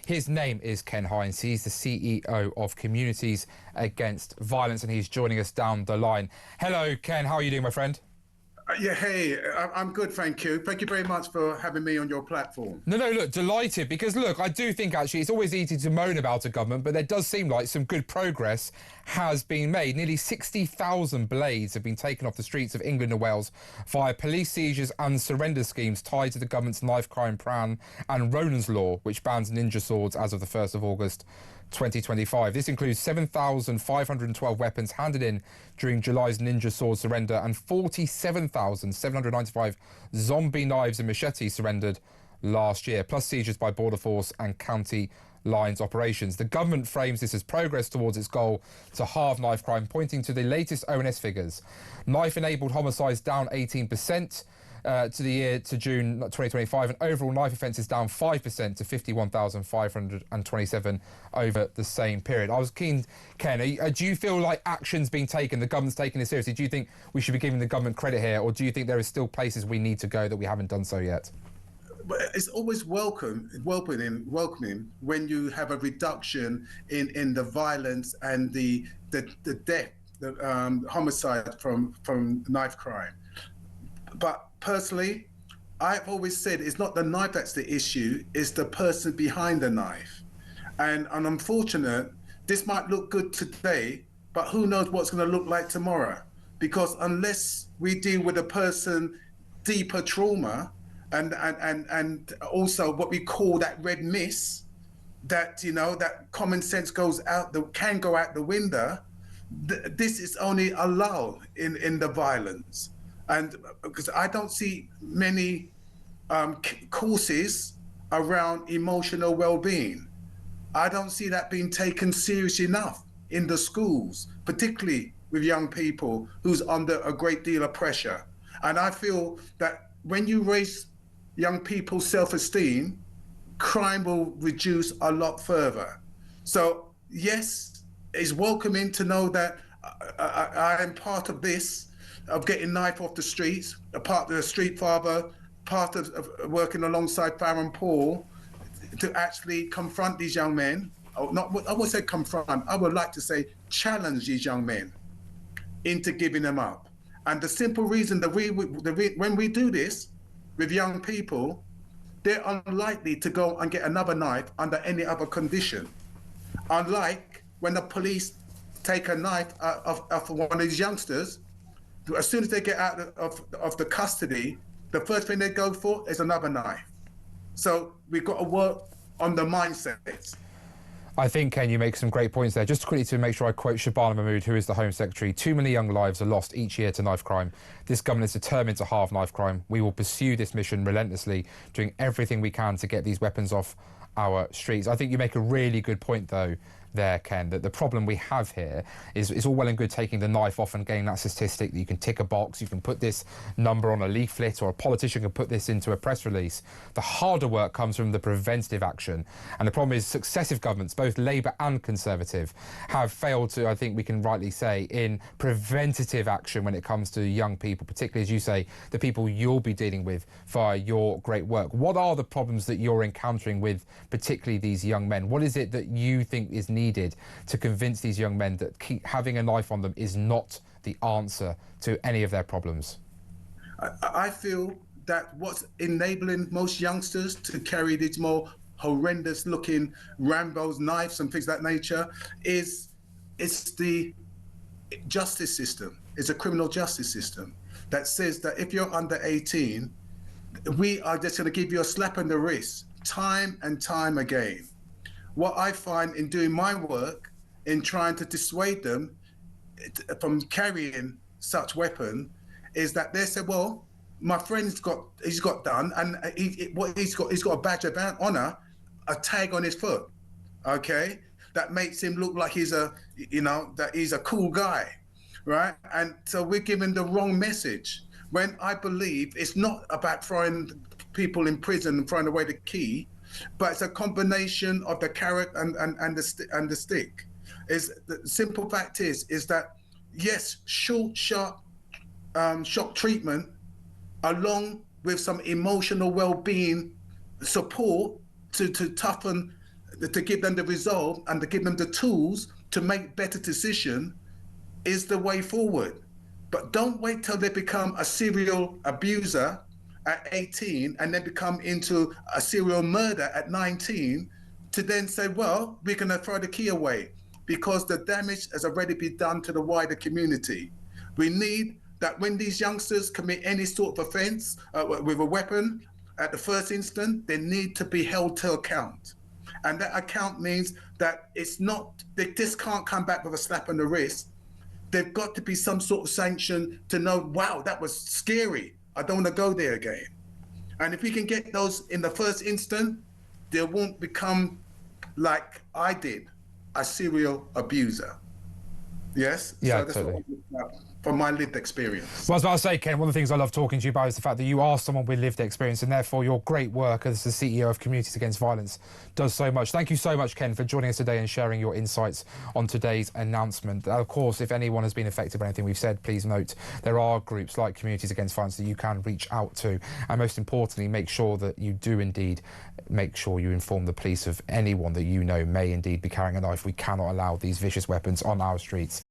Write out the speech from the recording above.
His name is Ken Hines. He's the CEO of Communities Against Violence, and he's joining us down the line. Hello, Ken. How are you doing, my friend? Yeah, hey, I'm good, thank you. Thank you very much for having me on your platform. No, look, delighted, because, look, I do think, actually, it's always easy to moan about a government, but there does seem like some good progress has been made. Nearly 60,000 blades have been taken off the streets of England and Wales via police seizures and surrender schemes tied to the government's knife crime plan and Ronan's law, which bans ninja swords as of the 1st of August 2025. This includes 7,512 weapons handed in during July's ninja sword surrender and 47,795 zombie knives and machetes surrendered last year, plus seizures by Border Force and county lines operations. The government frames this as progress towards its goal to halve knife crime, pointing to the latest ONS figures. Knife-enabled homicides down 18% to the year to June 2025, and overall knife offences down 5% to 51,527 over the same period. I was keen, Ken, do you feel like action's being taken, the government's taking this seriously? Do you think we should be giving the government credit here, or do you think there are still places we need to go that we haven't done so yet? But it's always welcoming when you have a reduction in the violence and the death, the homicide from knife crime. But personally, I've always said it's not the knife that's the issue, it's the person behind the knife. And unfortunate, this might look good today, but who knows what's going to look like tomorrow? Because unless we deal with a person deeper trauma and also what we call that red mist, that that common sense can go out the window. This is only a lull in the violence. And because I don't see many courses around emotional well-being. I don't see that being taken serious enough in the schools, particularly with young people who's under a great deal of pressure. And I feel that when you raise young people's self-esteem, crime will reduce a lot further. So yes, it's welcoming to know that I am part of this, of getting knife off the streets, a part of the street father, part of working alongside Farron Paul to actually confront these young men. I would say confront, I would like to say challenge these young men into giving them up. And the simple reason that when we do this with young people, they're unlikely to go and get another knife under any other condition. Unlike when the police take a knife of one of these youngsters, as soon as they get out of the custody, the first thing they go for is another knife. So we've got to work on the mindsets. I think, Ken, you make some great points there. Just quickly to make sure I quote Shabana Mahmood, who is the Home Secretary, "Too many young lives are lost each year to knife crime. This government is determined to halve knife crime. We will pursue this mission relentlessly, doing everything we can to get these weapons off our streets." I think you make a really good point, though, there, Ken, that the problem we have here is it's all well and good taking the knife off and getting that statistic that you can tick a box, you can put this number on a leaflet, or a politician can put this into a press release. The harder work comes from the preventative action. And the problem is successive governments, both Labour and Conservative, have failed to, I think we can rightly say, in preventative action when it comes to young people, particularly, as you say, the people you'll be dealing with via your great work. What are the problems that you're encountering with particularly these young men? What is it that you think is needed to convince these young men that having a knife on them is not the answer to any of their problems? I feel that what's enabling most youngsters to carry these more horrendous looking Rambo's knives and things of that nature it's the justice system. It's a criminal justice system that says that if you're under 18, we are just going to give you a slap on the wrist time and time again. What I find in doing my work in trying to dissuade them from carrying such weapon is that they say, well, my friend's he's got done, and he's got a badge of honor, a tag on his foot, okay, that makes him look like he's a cool guy, right? And so we're giving the wrong message when I believe it's not about throwing people in prison and throwing away the key, but it's a combination of the carrot and the stick. Is the simple fact is that yes, short, sharp shock treatment, along with some emotional well-being support to toughen to give them the resolve and to give them the tools to make better decisions is the way forward. But don't wait till they become a serial abuser at 18 and then become into a serial murder at 19 to then say, well, we're going to throw the key away, because the damage has already been done to the wider community. We need that when these youngsters commit any sort of offence with a weapon, at the first instance, they need to be held to account. And that account means that it's not, they just can't come back with a slap on the wrist. There've got to be some sort of sanction to know, wow, that was scary. I don't want to go there again. And if we can get those in the first instant, they won't become, like I did, a serial abuser. Yes? Yeah, so that's totally. From my lived experience. Well, I was about to say, Ken, one of the things I love talking to you about is the fact that you are someone with lived experience, and therefore your great work as the CEO of Communities Against Violence does so much. Thank you so much, Ken, for joining us today and sharing your insights on today's announcement. Of course, if anyone has been affected by anything we've said, please note there are groups like Communities Against Violence that you can reach out to. And most importantly, make sure that you do indeed make sure you inform the police of anyone that you know may indeed be carrying a knife. We cannot allow these vicious weapons on our streets.